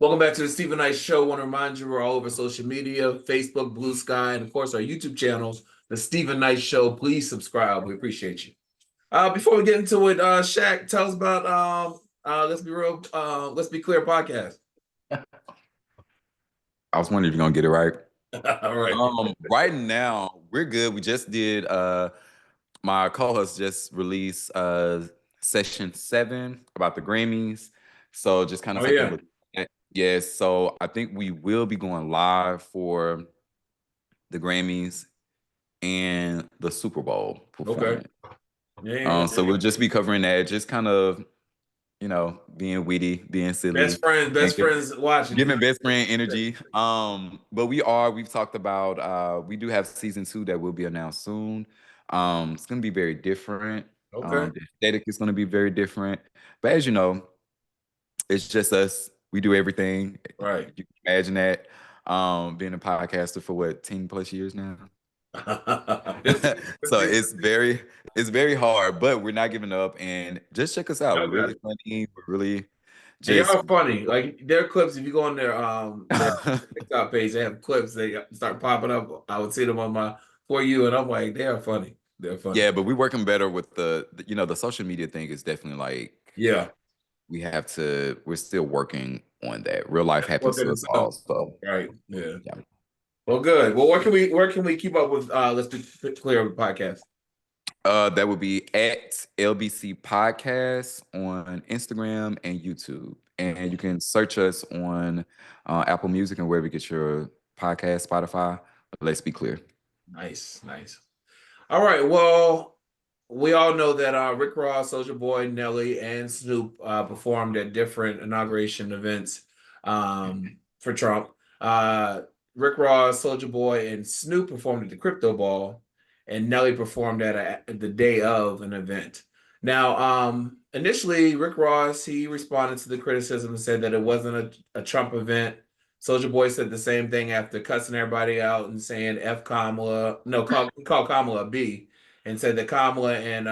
Welcome back to the Stephen Knight Show. I want to remind you we're all over social media, Facebook, Blue Sky, and of course our YouTube channels, the Stephen Knight Show. Please subscribe. We appreciate you. Before we get into it, Shaq, tell us about Let's Be Real, Let's Be Clear podcast. I was wondering if you're gonna get it right. All right. Right now, we're good. We just did my co-host just released session 7 about the Grammys. So just kind of take a look at that. Yes, so I think we will be going live for the Grammys and the Super Bowl performance. Okay. So we'll just be covering that, just kind of, being witty, being silly. Best friends watching. Giving best friend energy. But we've talked about we do have season 2 that will be announced soon. It's gonna be very different. Okay. The aesthetic is gonna be very different. But as you know, it's just us. We do everything. Right. You can imagine that. Being a podcaster for what, 10 plus years now. So it's very hard, but we're not giving up, and just check us out. We're really funny. We're really they are funny. Like their clips, if you go on their TikTok page, they have clips. They start popping up. I would see them on my For You, and I'm like, they are funny. They're funny. Yeah, but we're working better with the social media thing is definitely like, we're still working on that. Real life happens to us all. So right. Yeah. Well, good. Well, where can we keep up with Let's Be Clear podcast? That would be at LBC Podcast on Instagram and YouTube. And you can search us on Apple Music and wherever you get your podcast, Spotify. Let's Be Clear. Nice. All right. Well, we all know that Rick Ross, Soulja Boy, Nelly, and Snoop performed at different inauguration events for Trump. Rick Ross, Soulja Boy, and Snoop performed at the Crypto Ball, and Nelly performed at the day of an event. Now, initially, Rick Ross, he responded to the criticism and said that it wasn't a Trump event. Soulja Boy said the same thing after cussing everybody out and saying F Kamala. No, he called Kamala a B, and said that Kamala and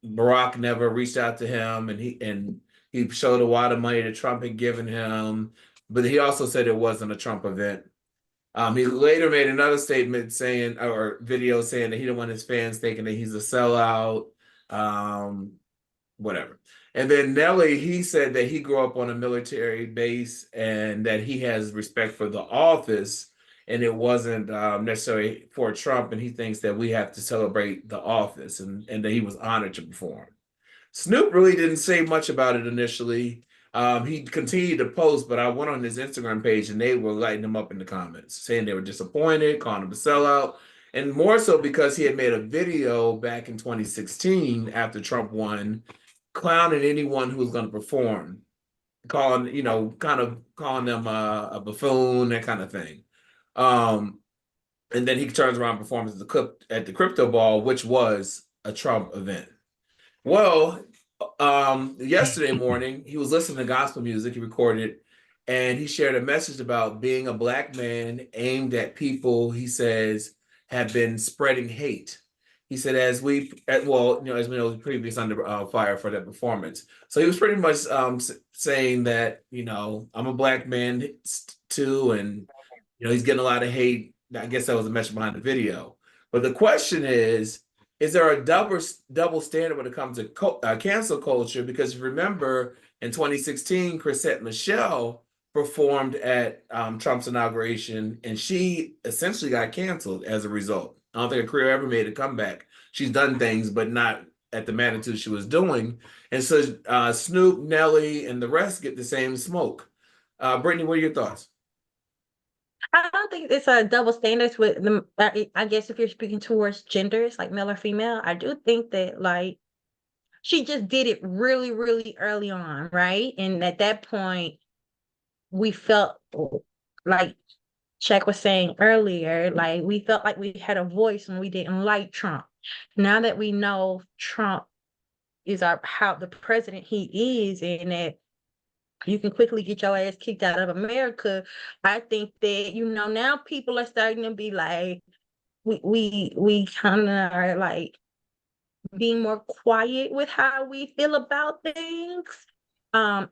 Barack never reached out to him, and he showed a lot of money that Trump had given him, but he also said it wasn't a Trump event. He later made another statement saying, or video saying that he didn't want his fans thinking that he's a sellout, whatever. And then Nelly, he said that he grew up on a military base and that he has respect for the office, and it wasn't necessarily for Trump, and he thinks that we have to celebrate the office, and that he was honored to perform. Snoop really didn't say much about it initially. He continued to post, but I went on his Instagram page and they were lighting him up in the comments, saying they were disappointed, calling him a sellout, and more so because he had made a video back in 2016 after Trump won, clowning anyone who was going to perform, calling them a buffoon, that kind of thing. And then he turns around and performs at the Crypto Ball, which was a Trump event. Well, yesterday morning, he was listening to gospel music. He recorded it, and he shared a message about being a Black man aimed at people he says have been spreading hate. He said, as we know, previous under fire for that performance. So he was pretty much saying that, I'm a Black man too, and he's getting a lot of hate. I guess that was the message behind the video. But the question is there a double standard when it comes to cancel culture? Because remember, in 2016, Chrisette Michele performed at Trump's inauguration, and she essentially got canceled as a result. I don't think her career ever made a comeback. She's done things, but not at the magnitude she was doing. And so Snoop, Nelly, and the rest get the same smoke. Brittany, what are your thoughts? I don't think it's a double standards with them. I guess if you're speaking towards genders, like male or female, I do think that like she just did it really, really early on, right? And at that point, we felt like Shaq was saying earlier, like we felt like we had a voice when we didn't like Trump. Now that we know Trump is the president he is, and that you can quickly get your ass kicked out of America, I think that now people are starting to be like, we kind of are like being more quiet with how we feel about things. I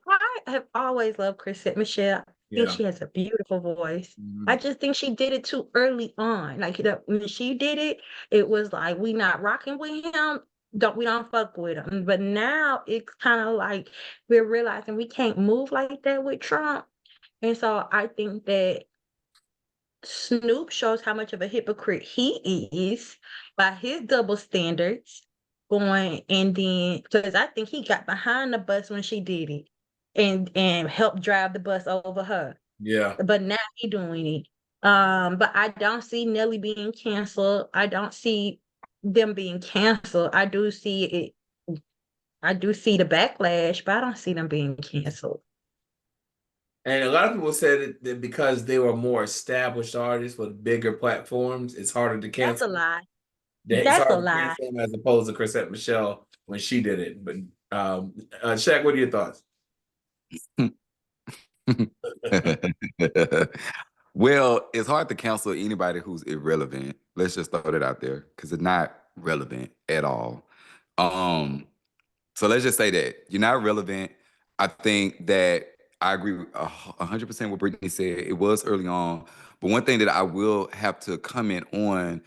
have always loved Chrisette Michelle. I think Yeah. she has a beautiful voice. Mhm. I just think she did it too early on. Like when she did it, it was like we not rocking with him. We don't fuck with him. But now it's kind of like we're realizing we can't move like that with Trump. And so I think that Snoop shows how much of a hypocrite he is by his double standards going and then because I think he got behind the bus when she did it and helped drive the bus over her. Yeah. But now he doing it. But I don't see Nelly being canceled. I don't see them being canceled. I do see the backlash, but I don't see them being canceled. And a lot of people said that because they were more established artists with bigger platforms, it's harder to That's a cancel. lie. It's That's a harder to lie. cancel them as opposed to Chrisette Michelle when she did it. But Shaq, what are your thoughts? Well, it's hard to cancel anybody who's irrelevant. Let's just throw that out there because it's not relevant at all. So let's just say that you're not relevant. I think that I agree 100% what Brittany said. It was early on, but one thing that I will have to comment on,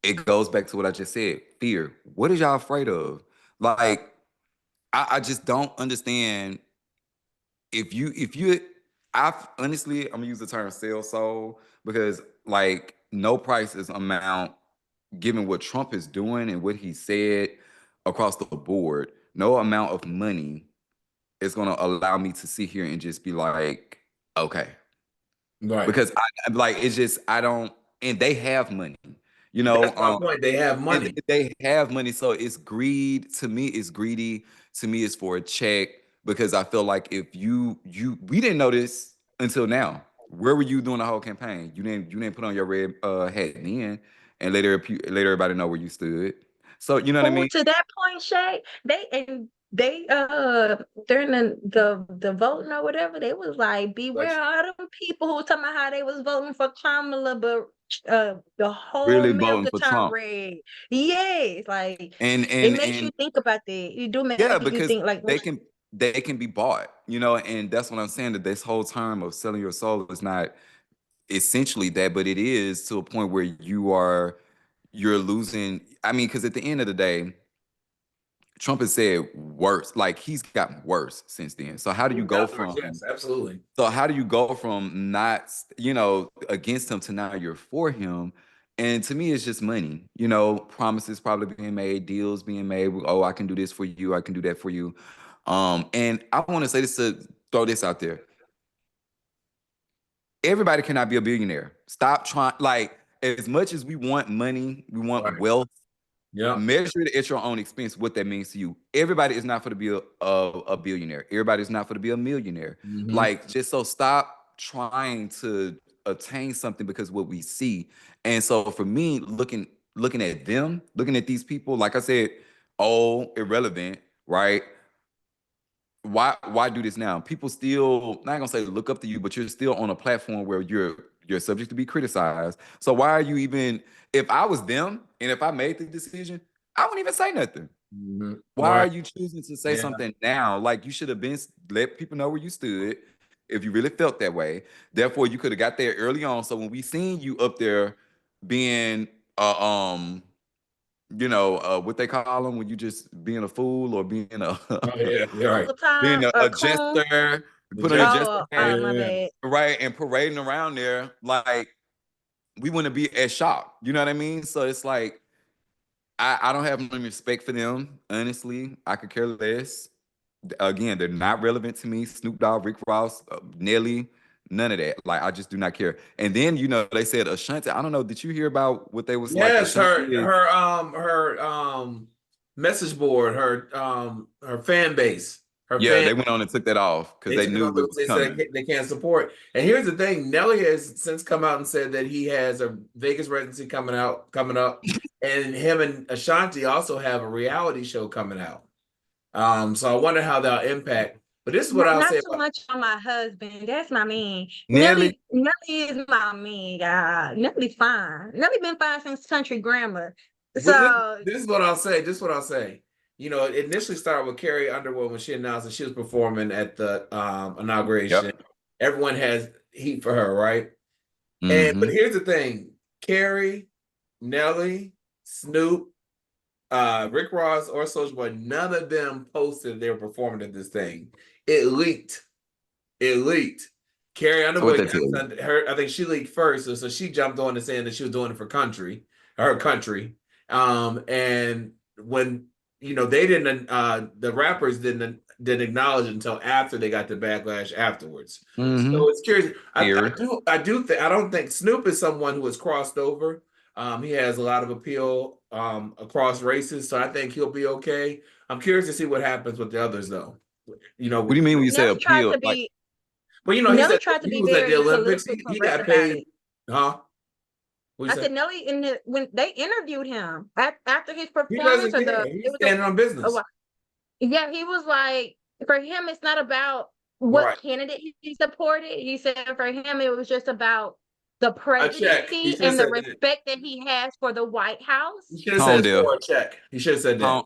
it goes back to what I just said: fear. What is y'all afraid of? Like, I just don't understand. If you I honestly, I'm gonna use the term sell soul because like no price is amount given what Trump is doing and what he said across the board, no amount of money is gonna allow me to sit here and just be like, okay. Right. Because I'm like, it's just I don't, and they have money, That's my point. They have and money. they have money, so it's greed. To me, it's greedy. To me, it's for a check because I feel like if we didn't know this until now. Where were you doing the whole campaign? You didn't put on your red hat then, and later everybody know where you stood. So you know what I Well, mean? to that point, Shay, they during the voting or whatever, they was like, beware all them people who was talking about how they was voting for Kamala, but the whole Really voting America for turned Trump, red. Yes, like and it and makes and you think about that. You do yeah, make you because think like, they can be bought, and that's what I'm saying. That this whole term of selling your soul is not essentially that, but it is to a point where you're losing. I mean, because at the end of the day, Trump has said worse. Like he's gotten worse since then. So how do you We've go gotten worse. from? Yes, absolutely. So how do you go from not, against him to now you're for him? And to me, it's just money. Promises probably being made, deals being made. Oh, I can do this for you. I can do that for you. And I want to say this to throw this out there. Everybody cannot be a billionaire. Stop trying. Like as much as we want money, we want Right. wealth. Yeah. Measure it at your own expense. What that means to you. Everybody is not for to be a billionaire. Everybody is not for to be a millionaire. Mm-hmm. Like just so stop trying to attain something because what we see. And so for me, looking at them, looking at these people, like I said, oh, irrelevant, right? Why do this now? People still not gonna say look up to you, but you're still on a platform where you're subject to be criticized. So why are you even? If I was them and if I made the decision, I wouldn't even say nothing. Mm-hmm. Why are Right. you choosing to say Yeah. something now? Like you should have been let people know where you stood if you really felt that way. Therefore, you could have got there early on. So when we seen you up there being what they call them when you just being a fool or being a Oh yeah. You're right. full time being a a coon. jester, The put on your just. jester hat, My Yeah. bad. right, and parading around there, like we wouldn't be as shocked. You know what I mean? So it's like I don't have any respect for them. Honestly, I could care less. Again, they're not relevant to me. Snoop Dogg, Rick Ross, Nelly, none of that. Like I just do not care. And then they said Ashanti. I don't know. Did you hear about what they was like? Yes, Ashanti is her message board, her fan base, her yeah. fan. They went on and took that off because They they took it knew off it because was they said coming. they can't support. And here's the thing: Nelly has since come out and said that he has a Vegas residency coming up, and him and Ashanti also have a reality show coming out. So I wonder how that'll impact. But this is what I'll Not say too about much on my husband. That's my man. Nelly, Nelly is my man, God. Nelly fine. Nelly been fine since country grammar. but So this is what I'll say. This is what I'll say. it initially started with Carrie Underwood when she announced that she was performing at the inauguration. Yep. Everyone has heat for her, right? But Mm-hmm. here's the thing: Carrie, Nelly, Snoop, Rick Ross, or Soulja Boy, none of them posted they were performing at this thing. It leaked. It leaked. Carrie So what Underwood, that tell you? I think she leaked first, so she jumped on and saying that she was doing it for her country. And when they didn't, the rappers didn't acknowledge it until after they got the backlash afterwards. Mm-hmm. So it's curious. Here. I don't think Snoop is someone who has crossed over. He has a lot of appeal across races, so I think he'll be okay. I'm curious to see what happens with the others, though. What do you mean when you say Nelly tried appeal? to Like, be But he Nelly said tried to he be was at the very Olympics. politically He correct got about paid, it. huh? What you I say? said Nelly when they interviewed him after his He performance doesn't or care. it He's was standing on a, business. yeah, he was like, for him, it's not about what Right. candidate he supported. He said for him, it was just about the A check. He presidency should have and the said that. respect that he has for the White House. He should have said tone it's deaf. for a check. He should have said that. Tone,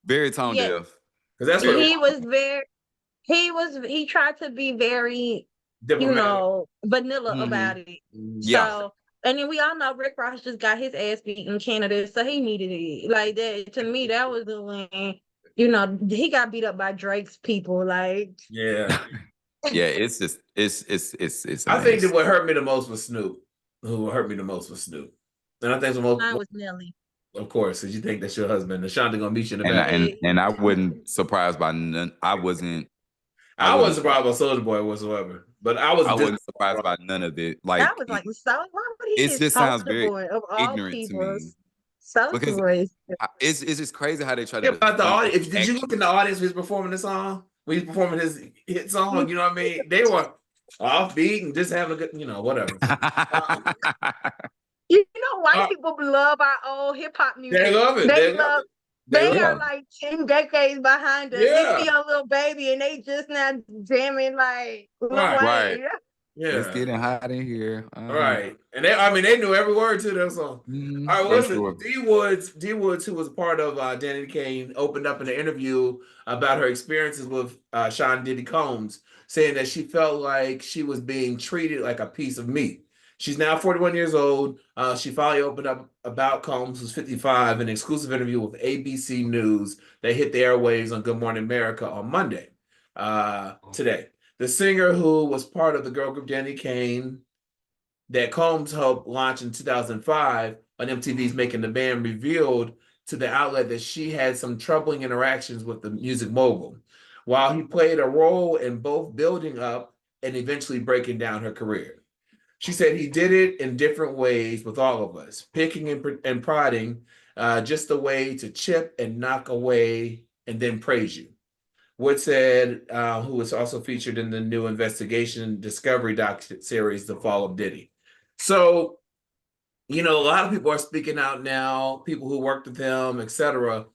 very tone Yes, deaf. Because that's what it Very. he was. was very, he tried to be very, Diplomatic. vanilla Mm-hmm. about it. Yeah. So, and then we all know Rick Ross just got his ass beat in Canada, so he needed it. Like that, to me, that was the when, he got beat up by Drake's people. Like, Yeah. Yeah, it's just it's a I think that mess. what hurt me the most was Snoop. Who hurt me the most was Snoop. And I think the most, mine was Nelly. of course, because you think that's your husband. Ashante gonna meet you in the And back. I wasn't surprised by none. I I wasn't wasn't surprised by Soldier Boy whatsoever. But I was I wasn't disappointed. surprised by none of it. I Like was like, so why would he it hit just sounds Soldier very Boy of all ignorant to people? me Soldier because Boy. it's just crazy how they try Yeah, to about the defend his audience. Did you look in actions. the audience when he's performing the song? When he's performing his hit song, you know what I mean? They were offbeat and just having a good, whatever. White Uh, people love our old hip hop they music. love it. They They love love. it. They They love are Yeah, it. like 10 decades behind us. This Yeah. be a little baby, and they just now jamming like Lil Right. right. Wayne. It's Yeah. getting hot in here. All right. And they knew every word to that song. All right, I'm listen, sure. D Woods, who was part of Danny Kane, opened up in an interview about her experiences with Sean Diddy Combs, saying that she felt like she was being treated like a piece of meat. She's now 41 years old. She finally opened up about Combs, who's 55, in an exclusive interview with ABC News that hit the airwaves on Good Morning America on Monday, today. The singer, who was part of the girl group Danny Kane, that Combs helped launch in 2005 on MTV's Making the Band, revealed to the outlet that she had some troubling interactions with the music mogul, while he played a role in both building up and eventually breaking down her career. She said he did it in different ways with all of us, picking and prodding, just a way to chip and knock away and then praise you. Wood said, who was also featured in the new investigation discovery doc series, The Fall of Diddy. So, a lot of people are speaking out now, people who worked with him, etc.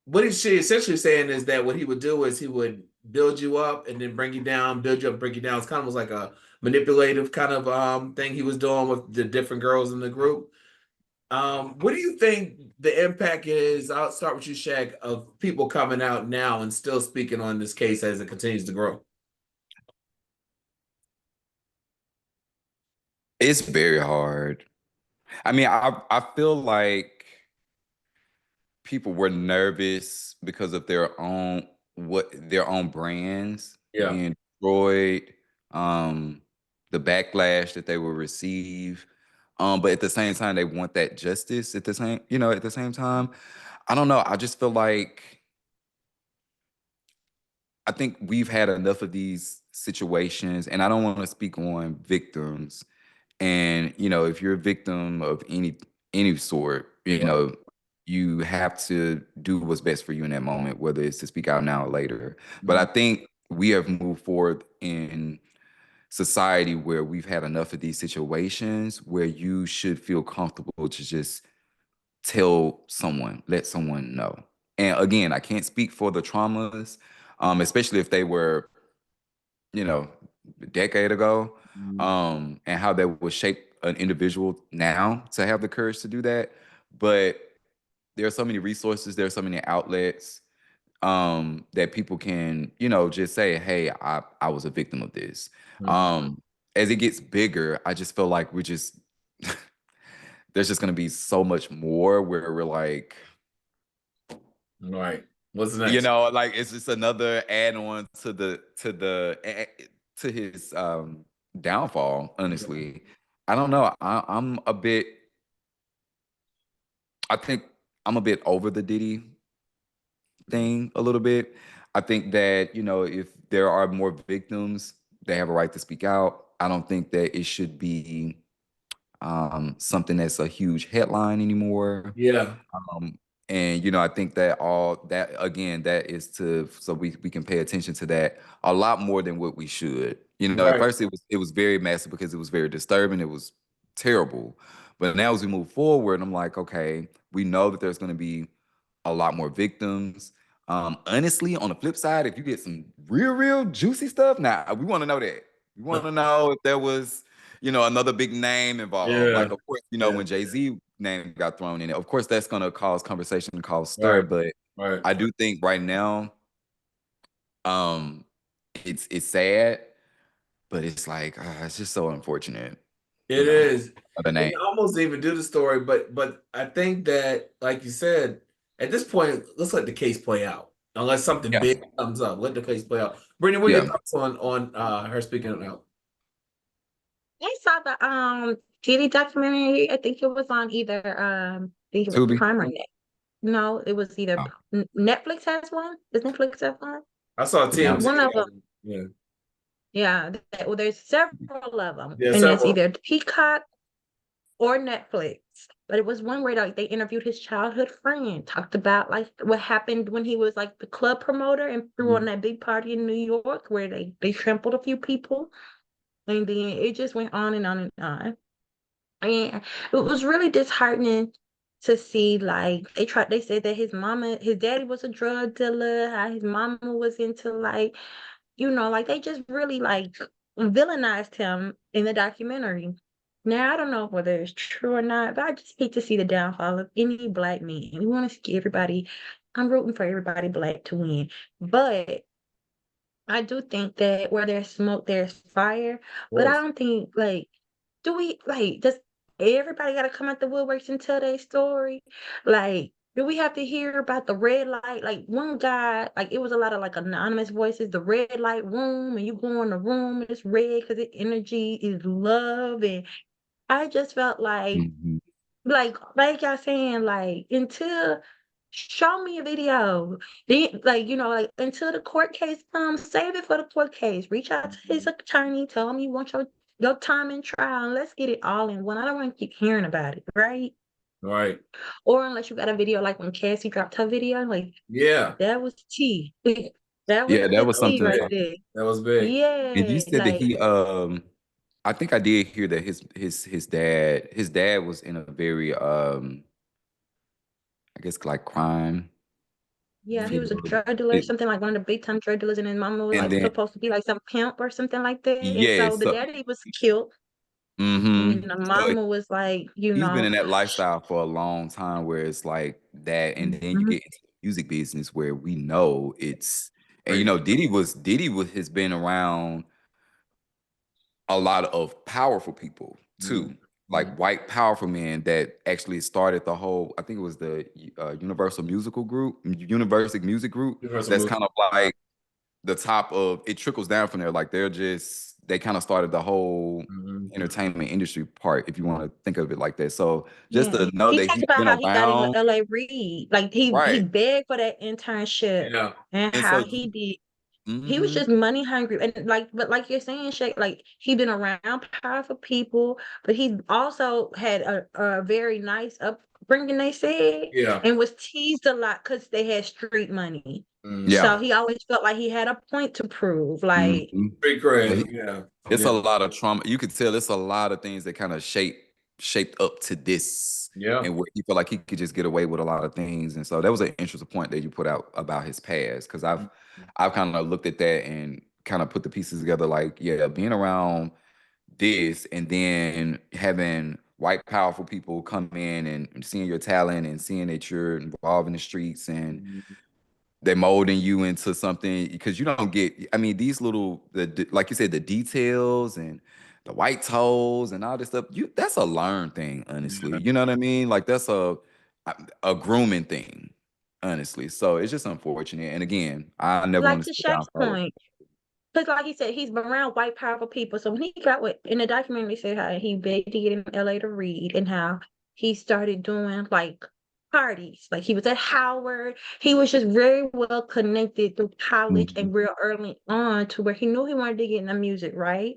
What she essentially saying is that what he would do is he would build you up and then bring you down, build you up, bring you down. It's kind of was like a manipulative kind of thing he was doing with the different girls in the group. What do you think the impact is? I'll start with you, Shaq, of people coming out now and still speaking on this case as it continues to grow. It's very hard. I mean, I feel like people were nervous because of their own brands Yeah. being destroyed, the backlash that they will receive. But at the same time, they want that justice at the same time. I don't know. I just feel like I think we've had enough of these situations, and I don't want to speak on victims. And if you're a victim of any sort, Right. you have to do what's best for you in that moment, whether it's to speak out now or later. But Mhm. I think we have moved forward in society where we've had enough of these situations where you should feel comfortable to just let someone know. And again, I can't speak for the traumas, especially if they were, a decade ago, Mhm. and how that would shape an individual now to have the courage to do that. But there are so many resources, there are so many outlets that people can, just say, hey, I was a victim of this. As it gets bigger, I just feel like we're just there's just gonna be so much more where we're like, right. What's the next? like it's just another add-on to his downfall, honestly. I don't know. I think I'm a bit over the Diddy thing a little bit. I think that, if there are more victims, they have a right to speak out. I don't think that it should be something that's a huge headline anymore. Yeah. And I think that all that, again, that is so we can pay attention to that a lot more than what we should. At Right. first it was very massive because it was very disturbing. It was terrible. But now as we move forward, I'm like, okay, we know that there's going to be a lot more victims. Honestly, on the flip side, if you get some real juicy stuff, now we want to know that. We want to know if there was, another big name involved. Yeah. Like, of course, Yeah. when Jay-Z name got thrown in it, of course, that's going to cause conversation, cause stir. Right. But Right. I do think right now, it's sad, but it's like it's just so unfortunate. It is. The name. And almost even do the story, but I think that, like you said, at this point, let's let the case play out. Unless something big comes up, let the case play out. Brittany, what are your thoughts on her speaking out? I saw the Diddy documentary. I think it was on either I think it was Tubi? Prime or Net. No, it was either Netflix has one. Does Netflix have one? I saw TMZ. One of them. Yeah. Yeah. Well, there's several of them, Yeah, and it's either Peacock or Netflix. But it was one where like they interviewed his childhood friend, talked about like what happened when he was like the club promoter and threw on that big party in New York where they trampled a few people, and then it just went on and on and on. And it was really disheartening to see like they said that his daddy was a drug dealer, how his mama was into like, like they just really like villainized him in the documentary. Now I don't know whether it's true or not, but I just hate to see the downfall of any black man. We want to see everybody. I'm rooting for everybody black to win. But I do think that where there's smoke, there's fire. But I don't think like does everybody gotta come out the woodworks and tell their story? Like, do we have to hear about the red light? Like one guy, like it was a lot of like anonymous voices, the red light room, and you go in the room and it's red because the energy is love. And I just felt like y'all saying, like, until show me a video. Then, like until the court case comes, save it for the court case. Reach out to his attorney, tell him you want your time in trial, and let's get it all in one. I don't want to keep hearing about it, right? Right. Or unless you got a video like when Cassie dropped her video, like that was tea. That was that was tea something right there. That was big. Yeah, And you said that like he I think I did hear that his dad was in a very I guess like crime yeah, he was a field. drug dealer, something like one of the big time drug dealers, and his mama was And like then supposed to be like some pimp or something like that. And so the so daddy was killed, and then the so mama was like, he's been in that lifestyle for a long time where it's like that, and then you Mhm. get into the music business where we know it's and Diddy has been around a lot of powerful people too, like white powerful men that actually started the whole. I think it was the Universal Musical Group, Universal Music Group. That's kind of like the top of it trickles down from there. Like they kind of started the whole entertainment industry part, if you want to think of it like that. So just Yeah, to know he that talked he's about been how he got in with around, LA Reid, like he right? begged for that internship, Yeah. and And how so, he did. He was mhm, just money hungry, and but like you're saying, Shay, like he been around powerful people, but he also had a very nice upbringing, they said, Yeah. and was teased a lot because they had street money. yeah. So he always felt like he had a point to prove. Like, Big credit. Yeah. It's a lot of trauma. You could tell it's a lot of things that kind of shaped up to this, Yeah. and where he felt like he could just get away with a lot of things. And so that was an interesting point that you put out about his past, because I've kind of looked at that and kind of put the pieces together. Like, yeah, being around this and then having white powerful people come in and seeing your talent and seeing that you're involved in the streets and they're molding you into something because you don't get, I mean, these little, like you said, the details and the white toes and all this stuff, that's a learned thing, honestly. You know what I mean? Like that's a grooming thing, honestly. So it's just unfortunate. And again, I never Like want to to sit down Shaq's point, because like he said, he's been around white powerful people. So when he got with in the documentary, they said how he begged to get in LA to read and how he started doing like parties. Like he was at Howard. He was just very well connected through college Mhm. and real early on to where he knew he wanted to get into music, right?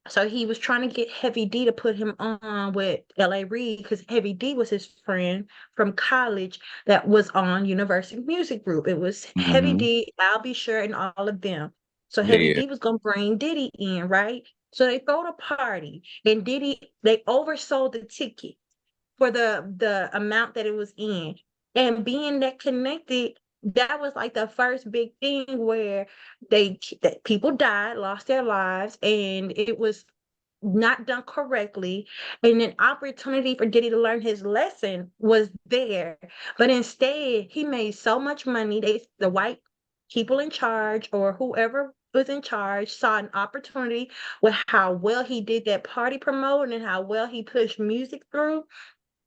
So he was trying to get Heavy D to put him on with L.A. Reid because Heavy D was his friend from college that was on University Music Group. It was Heavy Mhm. D, I'll Be Sure, and all of them. So Heavy Yeah. D was gonna bring Diddy in, right? So they throw the party, and they oversold the ticket for the amount that it was in. And being that connected, that was like the first big thing where that people died, lost their lives, and it was not done correctly. And an opportunity for Diddy to learn his lesson was there. But instead, he made so much money. The white people in charge or whoever was in charge saw an opportunity with how well he did that party promoting and how well he pushed music through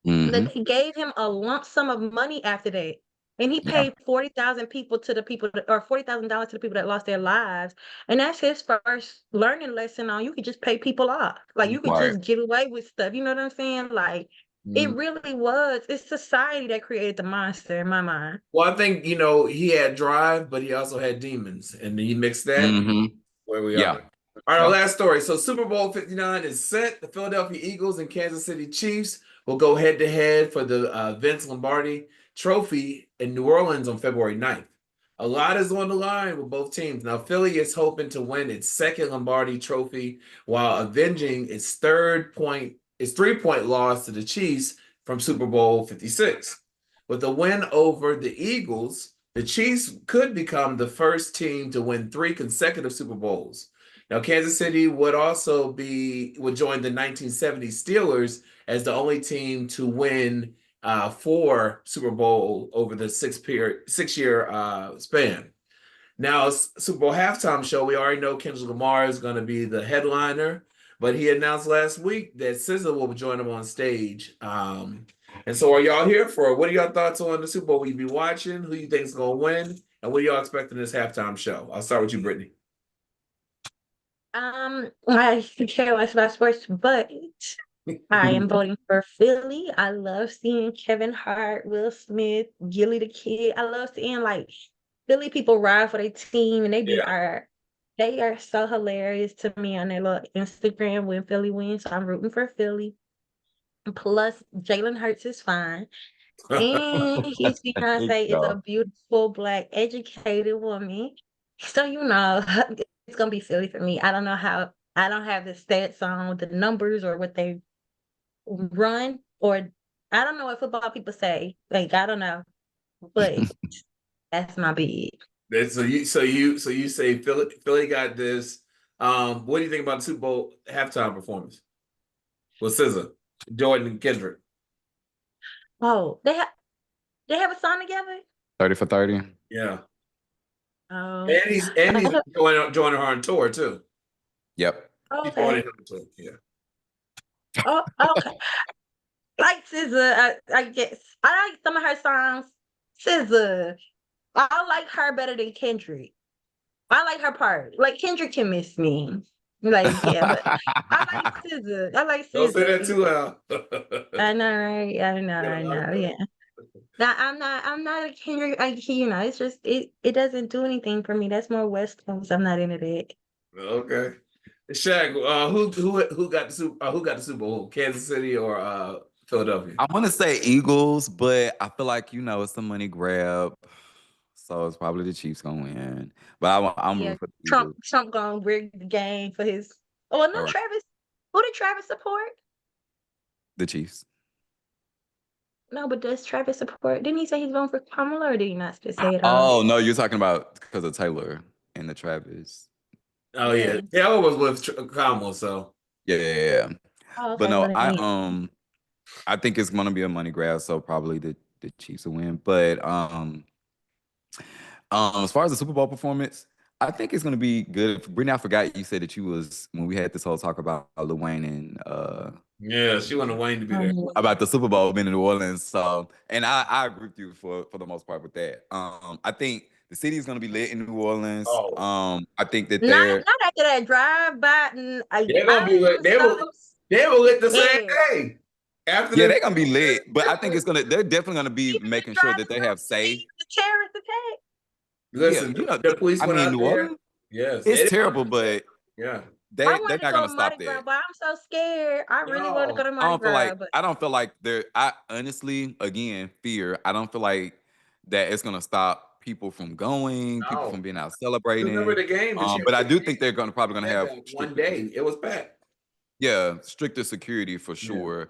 that Mhm. they gave him a lump sum of money after that. And he Yeah. paid 40,000 people to the people that, or $40,000 to the people that lost their lives. And that's his first learning lesson on you could just pay people off. Like you could Right. just get away with stuff. You know what I'm saying? Like it Mhm. really was. It's society that created the monster in my mind. Well, I think he had drive, but he also had demons, and he mixed that. Mhm. Where we are. Yeah. All right, our Yeah. last story. So Super Bowl 59 is set. The Philadelphia Eagles and Kansas City Chiefs will go head to head for the Vince Lombardi Trophy in New Orleans on February 9th. A lot is on the line with both teams. Now, Philly is hoping to win its second Lombardi Trophy while avenging its 3-point loss to the Chiefs from Super Bowl 56. With a win over the Eagles, the Chiefs could become the first team to win 3 consecutive Super Bowls. Now, Kansas City would join the 1970 Steelers as the only team to win 4 Super Bowl over the 6-year span. Now, Super Bowl halftime show, we already know Kendrick Lamar is going to be the headliner, but he announced last week that SZA will join him on stage. And so, are y'all here for it? What are y'all thoughts on the Super Bowl? Will you be watching? Who you think is going to win? And what are y'all expecting this halftime show? I'll start with you, Brittany. I care less about sports, but I am voting for Philly. I love seeing Kevin Hart, Will Smith, Gilly the Kid. I love seeing like Philly people ride for their team, and they are so hilarious to me on their little Instagram when Philly wins. So I'm rooting for Philly. Plus, Jalen Hurts is fine, and his fiance is a No. beautiful black educated woman. So it's gonna be Philly for me. I don't know how. I don't have the stats on the numbers or what they run or I don't know what football people say. Like I don't know, but that's my big. So you say Philly got this. What do you think about the Super Bowl halftime performance with SZA, Jordan, and Kendrick? Oh, they have a song together. 30 for 30. Yeah, Oh, and he's I- joining her on tour too. Yep. He's joining okay. her on tour. Yeah. Oh, okay. Like SZA, I guess I like some of her songs. SZA, I like her better than Kendrick. I like her part. Like Kendrick can miss me. Like yeah, but I like SZA. I like Don't say that SZA. too loud. I know, right? I Yeah, know. Yeah. Now, I'm not a Kendrick. It's just it doesn't do anything for me. That's more West Coast. I'm not into that. okay. Shaq, who got the Super Bowl? Kansas City or Philadelphia? I want to say Eagles, but I feel like it's a money grab, so it's probably the Chiefs gonna win. But I'm Yeah, rooting for the Trump Eagles. Trump gonna rig the game for his. Oh, well, no, All right, Travis. Who did Travis support? the Chiefs. No, but does Travis support? Didn't he say he's going for Kamala, or did he not just say it all? Oh no, you're talking about because of Taylor and the Travis. Oh yeah, Yeah. Taylor was with Kamala, so Yeah, yeah, yeah. Oh, But okay. no, Well, then, yeah. I think it's gonna be a money grab, so probably the Chiefs will win. But as far as the Super Bowl performance, I think it's gonna be good. Brittany, I forgot you said that you was when we had this whole talk about Lil Wayne and Yeah, she wanted Wayne to be there. about the Super Bowl being in New Orleans. So, and I agree with you for the most part with that. I think the city is gonna be lit in New Orleans. Oh. I think that Not they're after that drive by. They're gonna be lit. I'm so They will lit the same scared. day. After yeah, the they're gonna be lit, but I think they're definitely gonna be Even the making sure drive that they have safe. the terrorist attack. Yeah, listen, you know, the police I went mean, out New there. Orleans, Yes, it's they terrible, but yeah. I they're wanted to not go gonna to Mardi stop Gras, that. but I'm so scared. I really want to go No. to Mardi Gras, but I don't feel like I honestly, again, fear. I don't feel like that it's gonna stop people from going, people from No. being out Remember celebrating. the game, the But I championship do game? think they're probably gonna Had have that one day. It was packed. yeah, stricter security for Yeah. sure.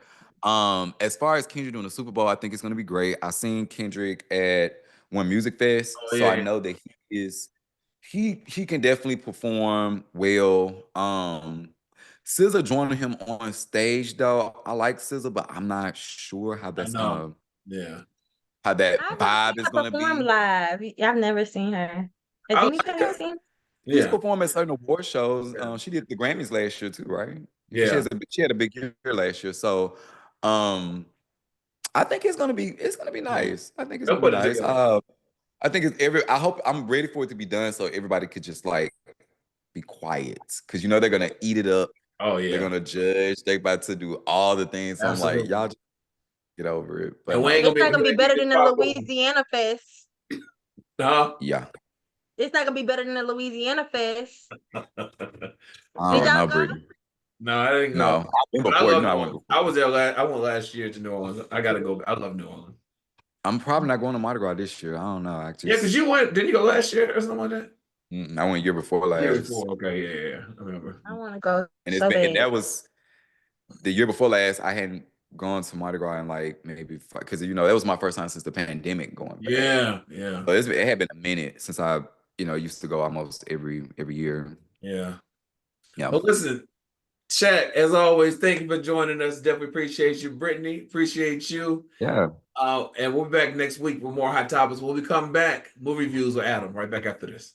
As far as Kendrick doing the Super Bowl, I think it's gonna be great. I seen Kendrick at One Music Fest, Oh so I yeah. know that he can definitely perform well. SZA joining him on stage though. I like SZA, but I'm not sure how I that's know. gonna Yeah. how that I've never seen vibe is her gonna perform be. live. I've never seen her. Has I like anybody her. seen? She's Yeah. performed at certain award shows. Yeah. She did the Grammys last year too, right? Because Yeah. she had a big year last year. So I think it's gonna be Yeah. nice. I think it's They'll gonna be put it nice. together. I think I hope I'm ready for it to be done so everybody could just like be quiet. Cause you know they're gonna eat it up. Oh They're yeah. gonna judge. They're about to do all the things. So I'm like, Absolutely. y'all just get over it. But And we ain't no. gonna It's be not able to gonna be get better this than the popcorn. Louisiana Fest. Huh? Yeah. It's not gonna be better than the Louisiana Fest. I Did don't y'all know, go? Brittany. No, I didn't go. No. I've been But I before. You love know New I went Orleans. I before. was there last. I went last year to New Orleans. I gotta go. I love New Orleans. I'm probably not going to Mardi Gras this year. I don't know. Yeah, because you went. Didn't you go last year or something like that? I went year before Year last. before. Okay, yeah. I remember. I want to go And so bad. that was the year before last. I hadn't gone to Mardi Gras in like maybe because that was my first time since the pandemic going back. Yeah, yeah, So it had been a minute since I used to go almost every year. yeah. Yeah. Well, listen, Shaq, as always, thank you for joining us. Definitely appreciate you, Brittany. Appreciate you. Yeah. And we'll be back next week with more hot topics. When we come back, movie reviews with Adam right back after this.